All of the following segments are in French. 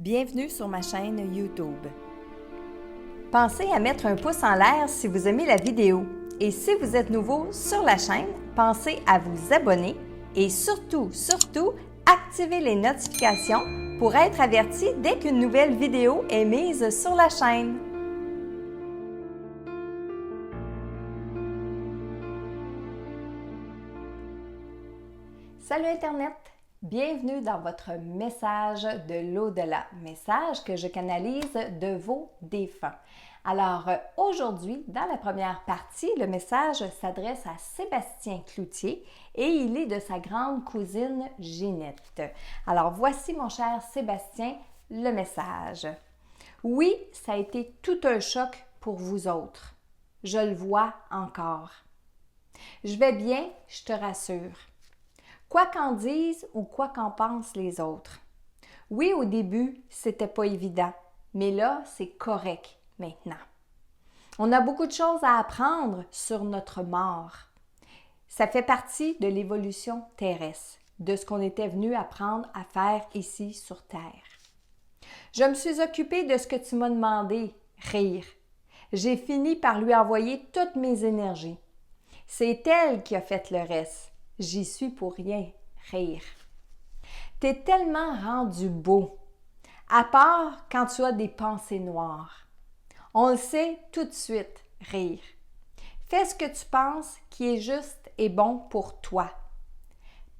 Bienvenue sur ma chaîne YouTube. Pensez à mettre un pouce en l'air si vous aimez la vidéo. Et si vous êtes nouveau sur la chaîne, pensez à vous abonner et surtout, activez les notifications pour être averti dès qu'une nouvelle vidéo est mise sur la chaîne. Salut Internet! Bienvenue dans votre message de l'au-delà, message que je canalise de vos défunts. Alors aujourd'hui, dans la première partie, le message s'adresse à Sébastien Cloutier et il est de sa grande cousine Ginette. Alors voici mon cher Sébastien, le message. Oui, ça a été tout un choc pour vous autres. Je le vois encore. Je vais bien, je te rassure. Quoi qu'en disent ou quoi qu'en pensent les autres. Oui, au début, c'était pas évident, mais là, c'est correct maintenant. On a beaucoup de choses à apprendre sur notre mort. Ça fait partie de l'évolution terrestre, de ce qu'on était venu apprendre à faire ici sur Terre. Je me suis occupée de ce que tu m'as demandé, rire. J'ai fini par lui envoyer toutes mes énergies. C'est elle qui a fait le reste. J'y suis pour rien, rire. T'es tellement rendu beau, à part quand tu as des pensées noires. On le sait tout de suite, rire. Fais ce que tu penses qui est juste et bon pour toi.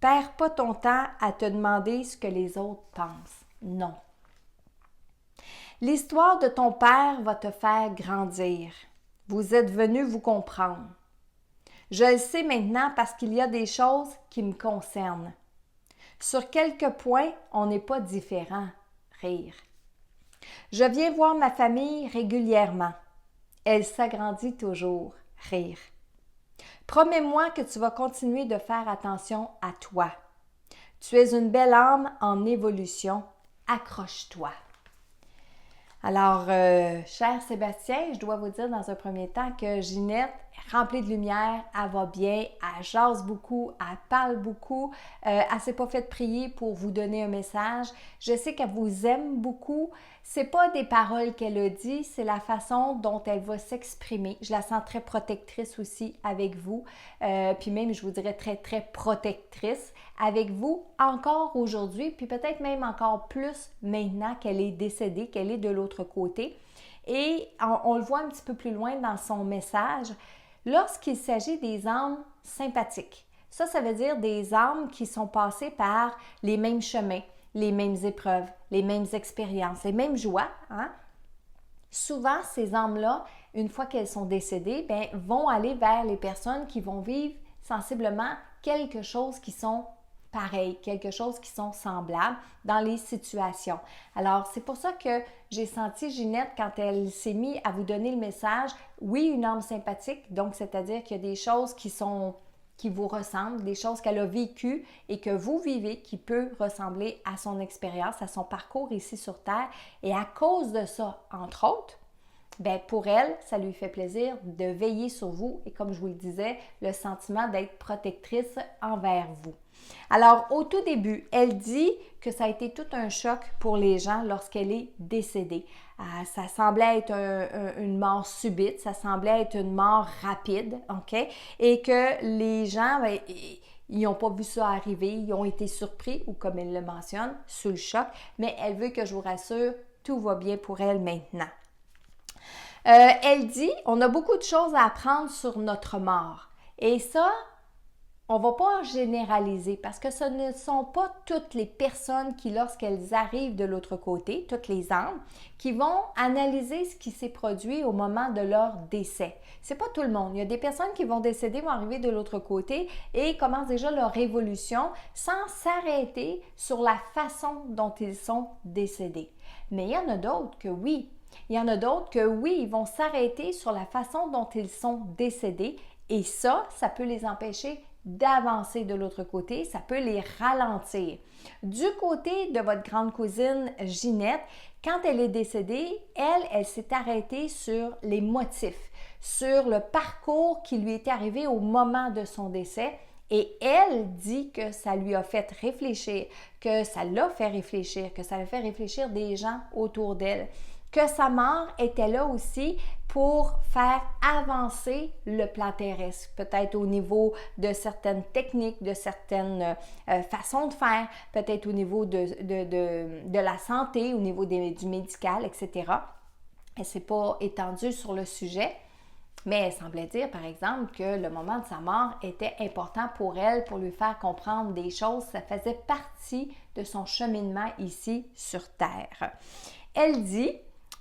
Perds pas ton temps à te demander ce que les autres pensent. Non. L'histoire de ton père va te faire grandir. Vous êtes venu vous comprendre. Je le sais maintenant parce qu'il y a des choses qui me concernent. Sur quelques points, on n'est pas différents. Rire. Je viens voir ma famille régulièrement. Elle s'agrandit toujours. Rire. Promets-moi que tu vas continuer de faire attention à toi. Tu es une belle âme en évolution. Accroche-toi. Alors, cher Sébastien, je dois vous dire dans un premier temps que Ginette est remplie de lumière, elle va bien, elle jase beaucoup, elle parle beaucoup, elle ne s'est pas fait prier pour vous donner un message. Je sais qu'elle vous aime beaucoup. C'est pas des paroles qu'elle a dit, c'est la façon dont elle va s'exprimer. Je la sens très protectrice aussi avec vous, puis même je vous dirais très très protectrice avec vous encore aujourd'hui, puis peut-être même encore plus maintenant qu'elle est décédée, qu'elle est de l'autre côté. Et on le voit un petit peu plus loin dans son message, lorsqu'il s'agit des âmes sympathiques. Ça veut dire des âmes qui sont passées par les mêmes chemins, les mêmes épreuves, les mêmes expériences, les mêmes joies. Souvent, ces âmes-là, une fois qu'elles sont décédées, vont aller vers les personnes qui vont vivre sensiblement quelque chose qui sont pareil, quelque chose qui sont semblables dans les situations. Alors, c'est pour ça que j'ai senti Ginette, quand elle s'est mise à vous donner le message, oui, une âme sympathique, donc c'est-à-dire qu'il y a des choses qui vous ressemblent, des choses qu'elle a vécues et que vous vivez qui peut ressembler à son expérience, à son parcours ici sur Terre. Et à cause de ça, entre autres, pour elle, ça lui fait plaisir de veiller sur vous et comme je vous le disais, le sentiment d'être protectrice envers vous. Alors, au tout début, elle dit que ça a été tout un choc pour les gens lorsqu'elle est décédée. Ça semblait être une mort subite, ça semblait être une mort rapide, OK? Et que les gens, ils n'ont pas vu ça arriver, ils ont été surpris ou comme elle le mentionne, sous le choc, mais elle veut que je vous rassure, tout va bien pour elle maintenant. Elle dit, on a beaucoup de choses à apprendre sur notre mort. Et ça, on ne va pas généraliser parce que ce ne sont pas toutes les personnes qui, lorsqu'elles arrivent de l'autre côté, toutes les âmes, qui vont analyser ce qui s'est produit au moment de leur décès. C'est pas tout le monde. Il y a des personnes qui vont décéder, vont arriver de l'autre côté et commencent déjà leur évolution sans s'arrêter sur la façon dont ils sont décédés. Mais il y en a d'autres que oui. Il y en a d'autres que oui, ils vont s'arrêter sur la façon dont ils sont décédés et ça peut les empêcher d'avancer de l'autre côté, ça peut les ralentir. Du côté de votre grande cousine Ginette, quand elle est décédée, elle s'est arrêtée sur les motifs, sur le parcours qui lui est arrivé au moment de son décès Et elle dit que ça lui a fait réfléchir, que ça l'a fait réfléchir, que ça a fait réfléchir des gens autour d'elle, que sa mort était là aussi pour faire avancer le plan terrestre, peut-être au niveau de certaines techniques, de certaines façons de faire, peut-être au niveau de la santé, au niveau du médical, etc. Elle ne s'est pas étendue sur le sujet, mais elle semblait dire, par exemple, que le moment de sa mort était important pour elle, pour lui faire comprendre des choses. Ça faisait partie de son cheminement ici sur Terre. Elle dit,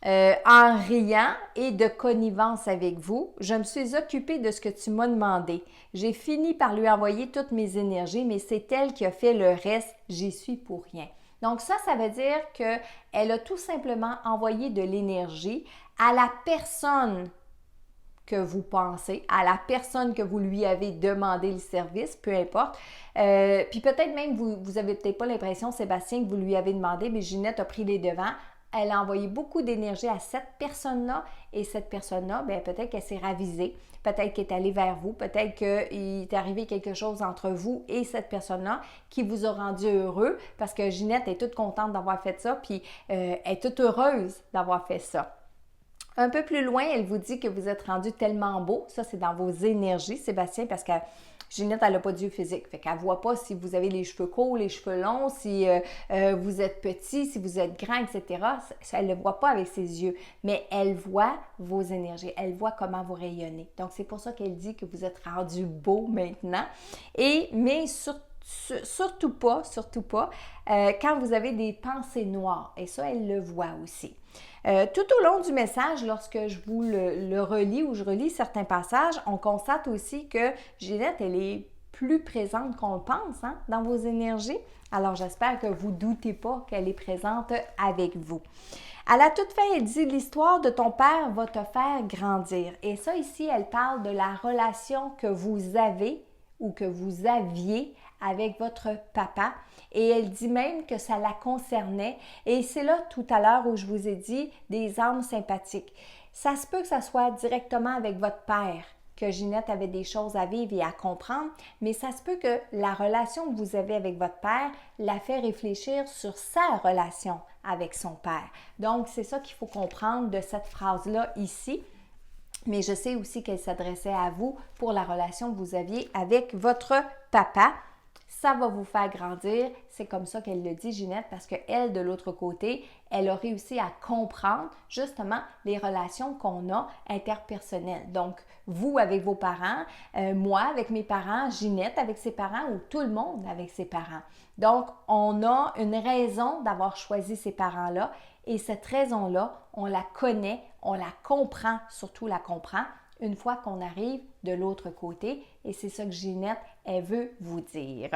en riant et de connivence avec vous, je me suis occupée de ce que tu m'as demandé. J'ai fini par lui envoyer toutes mes énergies, mais c'est elle qui a fait le reste. J'y suis pour rien. Donc ça veut dire qu'elle a tout simplement envoyé de l'énergie à la personne que vous pensez, à la personne que vous lui avez demandé le service, peu importe. Puis peut-être même, vous avez peut-être pas l'impression, Sébastien, que vous lui avez demandé, mais Ginette a pris les devants. Elle a envoyé beaucoup d'énergie à cette personne-là et cette personne-là, bien, peut-être qu'elle s'est ravisée, peut-être qu'elle est allée vers vous, peut-être qu'il est arrivé quelque chose entre vous et cette personne-là qui vous a rendu heureux parce que Ginette est toute contente d'avoir fait ça, puis elle est toute heureuse d'avoir fait ça. Un peu plus loin, elle vous dit que vous êtes rendu tellement beau. Ça, c'est dans vos énergies, Sébastien, parce que Ginette, elle n'a pas d'yeux physique. Fait qu'elle ne voit pas si vous avez les cheveux courts, les cheveux longs, si vous êtes petit, si vous êtes grand, etc. Elle ne le voit pas avec ses yeux, mais elle voit vos énergies. Elle voit comment vous rayonnez. Donc, c'est pour ça qu'elle dit que vous êtes rendu beau maintenant. Mais surtout pas, quand vous avez des pensées noires. Et ça, elle le voit aussi. Tout au long du message, lorsque je vous le relis ou je relis certains passages, on constate aussi que Ginette, elle est plus présente qu'on le pense dans vos énergies. Alors, j'espère que vous ne doutez pas qu'elle est présente avec vous. À la toute fin, elle dit « L'histoire de ton père va te faire grandir ». Et ça, ici, elle parle de la relation que vous avez ou que vous aviez avec votre papa. Et elle dit même que ça la concernait. Et c'est là tout à l'heure où je vous ai dit des âmes sympathiques. Ça se peut que ça soit directement avec votre père que Ginette avait des choses à vivre et à comprendre, mais ça se peut que la relation que vous avez avec votre père la fait réfléchir sur sa relation avec son père. Donc, c'est ça qu'il faut comprendre de cette phrase-là ici. Mais je sais aussi qu'elle s'adressait à vous pour la relation que vous aviez avec votre papa. Ça va vous faire grandir. C'est comme ça qu'elle le dit, Ginette, parce qu'elle, de l'autre côté, elle a réussi à comprendre justement les relations qu'on a interpersonnelles. Donc, vous avec vos parents, moi avec mes parents, Ginette avec ses parents ou tout le monde avec ses parents. Donc, on a une raison d'avoir choisi ces parents-là et cette raison-là, on la connaît, on la comprend, surtout la comprend, une fois qu'on arrive de l'autre côté. Et c'est ça que Ginette, elle veut vous dire.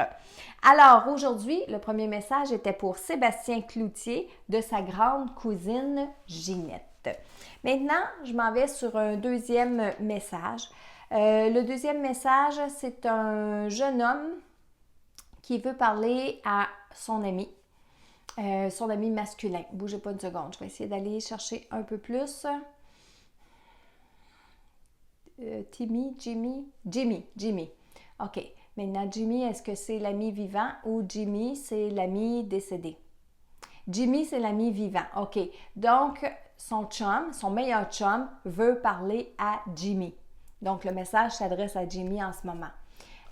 Alors, aujourd'hui, le premier message était pour Sébastien Cloutier de sa grande cousine Ginette. Maintenant, je m'en vais sur un deuxième message. Le deuxième message, c'est un jeune homme qui veut parler à son ami masculin. Bougez pas une seconde, je vais essayer d'aller chercher un peu plus. Jimmy. OK. Maintenant, Jimmy, est-ce que c'est l'ami vivant ou Jimmy, c'est l'ami décédé? Jimmy, c'est l'ami vivant. OK. Donc, son meilleur chum, veut parler à Jimmy. Donc, le message s'adresse à Jimmy en ce moment.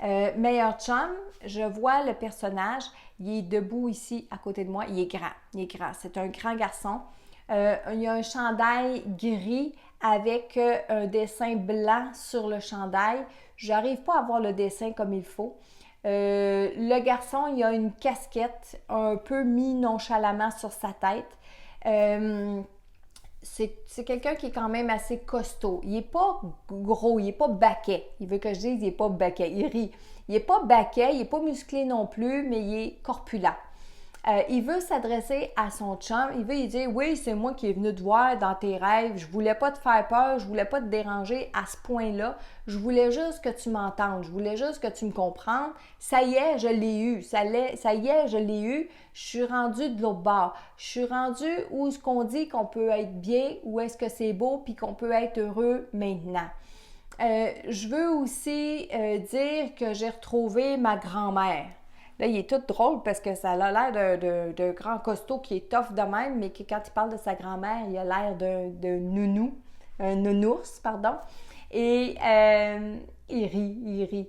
Meilleur chum, je vois le personnage, il est debout ici à côté de moi, il est grand, c'est un grand garçon. Il y a un chandail gris avec un dessin blanc sur le chandail. J'arrive pas à voir le dessin comme il faut. Le garçon, il a une casquette un peu mis nonchalamment sur sa tête. C'est quelqu'un qui est quand même assez costaud. Il n'est pas gros, il n'est pas baquet. Il veut que je dise, il n'est pas baquet. Il rit. Il n'est pas baquet, il n'est pas musclé non plus, mais il est corpulent. Il veut s'adresser à son chum. Il veut lui dire « Oui, c'est moi qui est venu te voir dans tes rêves. Je voulais pas te faire peur. Je voulais pas te déranger à ce point-là. Je voulais juste que tu m'entendes. Je voulais juste que tu me comprennes. Ça y est, je l'ai eu. Ça y est, je l'ai eu. Je suis rendue de l'autre bord. Je suis rendue où est-ce qu'on dit qu'on peut être bien, où est-ce que c'est beau, puis qu'on peut être heureux maintenant. Je veux aussi dire que j'ai retrouvé ma grand-mère. Là, il est tout drôle parce que ça a l'air de grand costaud qui est tough de même, mais que quand il parle de sa grand-mère, il a l'air de nounou, un nounours, pardon. Et il rit.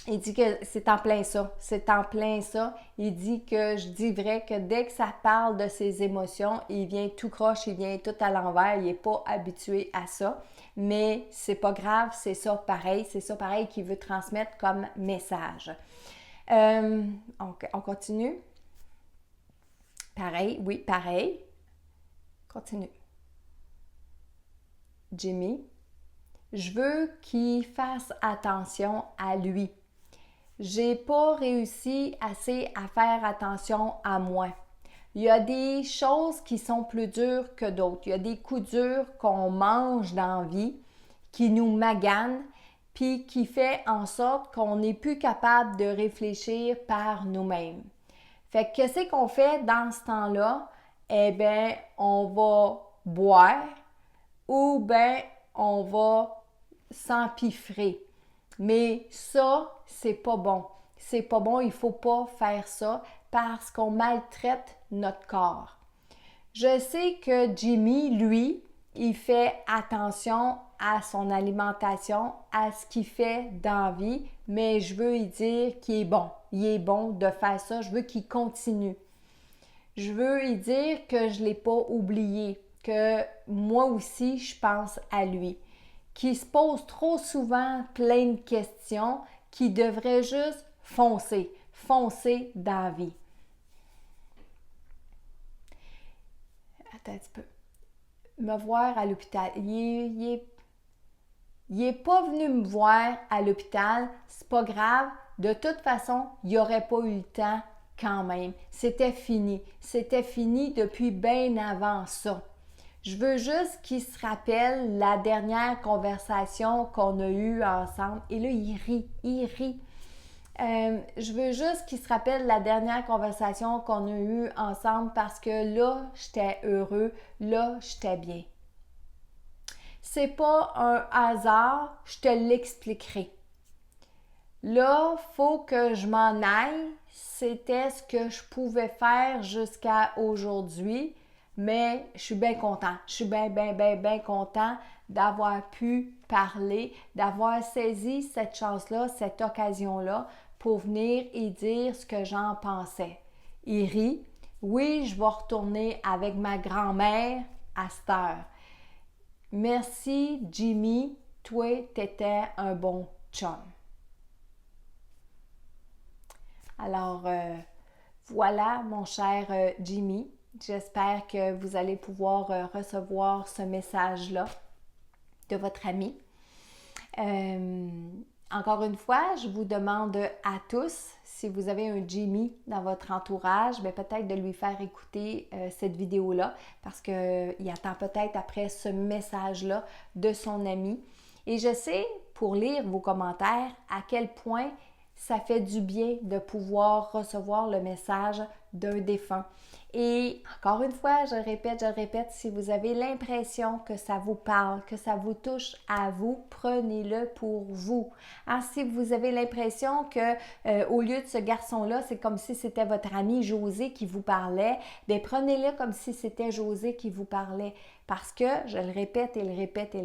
Il dit que c'est en plein ça, c'est en plein ça. Il dit que je dis vrai que dès que ça parle de ses émotions, il vient tout croche, il vient tout à l'envers, il n'est pas habitué à ça. Mais c'est pas grave, c'est ça pareil qu'il veut transmettre comme message. On continue. Pareil, oui, pareil. Continue. Jimmy, je veux qu'il fasse attention à lui. J'ai pas réussi assez à faire attention à moi. Il y a des choses qui sont plus dures que d'autres. Il y a des coups durs qu'on mange dans la vie qui nous maganent puis qui fait en sorte qu'on n'est plus capable de réfléchir par nous-mêmes. Fait que qu'est-ce qu'on fait dans ce temps-là? Eh bien, on va boire ou bien on va s'empiffrer. Mais ça, c'est pas bon. C'est pas bon, il faut pas faire ça parce qu'on maltraite notre corps. Je sais que Jimmy, lui, il fait attention à son alimentation, à ce qu'il fait dans la vie, mais je veux lui dire qu'il est bon. Il est bon de faire ça. Je veux qu'il continue. Je veux lui dire que je ne l'ai pas oublié, que moi aussi, je pense à lui, qu'il se pose trop souvent plein de questions, qu'il devrait juste foncer dans la vie. Attends un petit peu. Me voir à l'hôpital. Il est pas venu me voir à l'hôpital. C'est pas grave. De toute façon, il n'aurait pas eu le temps quand même. C'était fini. C'était fini depuis bien avant ça. Je veux juste qu'il se rappelle la dernière conversation qu'on a eue ensemble. Et là, il rit. Je veux juste qu'il se rappelle la dernière conversation qu'on a eue ensemble parce que là, j'étais heureux, là, j'étais bien. C'est pas un hasard, je te l'expliquerai. Là, faut que je m'en aille. C'était ce que je pouvais faire jusqu'à aujourd'hui, mais je suis bien content. Je suis bien content d'avoir pu parler, d'avoir saisi cette chance-là, cette occasion-là pour venir et dire ce que j'en pensais. Il rit. Oui, je vais retourner avec ma grand-mère à cette heure. Merci, Jimmy. Toi, t'étais un bon chum. Alors, voilà, mon cher Jimmy. J'espère que vous allez pouvoir recevoir ce message-là de votre ami. Encore une fois, je vous demande à tous, si vous avez un Jimmy dans votre entourage, bien, peut-être de lui faire écouter cette vidéo-là parce qu'il attend peut-être après ce message-là de son ami. Et je sais, pour lire vos commentaires, à quel point ça fait du bien de pouvoir recevoir le message d'un défunt. Et encore une fois, je répète, si vous avez l'impression que ça vous parle, que ça vous touche à vous, prenez-le pour vous. Hein, si vous avez l'impression que au lieu de ce garçon-là, c'est comme si c'était votre ami José qui vous parlait, bien prenez-le comme si c'était José qui vous parlait. Parce que, je le répète et le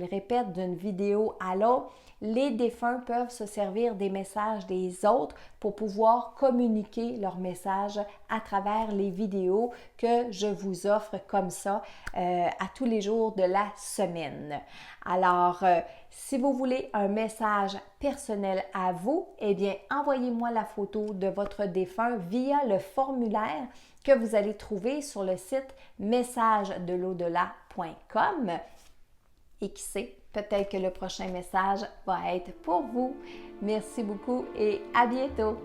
répète d'une vidéo à l'autre, les défunts peuvent se servir des messages des autres pour pouvoir communiquer leurs messages à travers les vidéos que je vous offre comme ça à tous les jours de la semaine. Alors, si vous voulez un message personnel à vous, eh bien, envoyez-moi la photo de votre défunt via le formulaire que vous allez trouver sur le site messagedelau-delà.com. Et qui sait, peut-être que le prochain message va être pour vous. Merci beaucoup et à bientôt!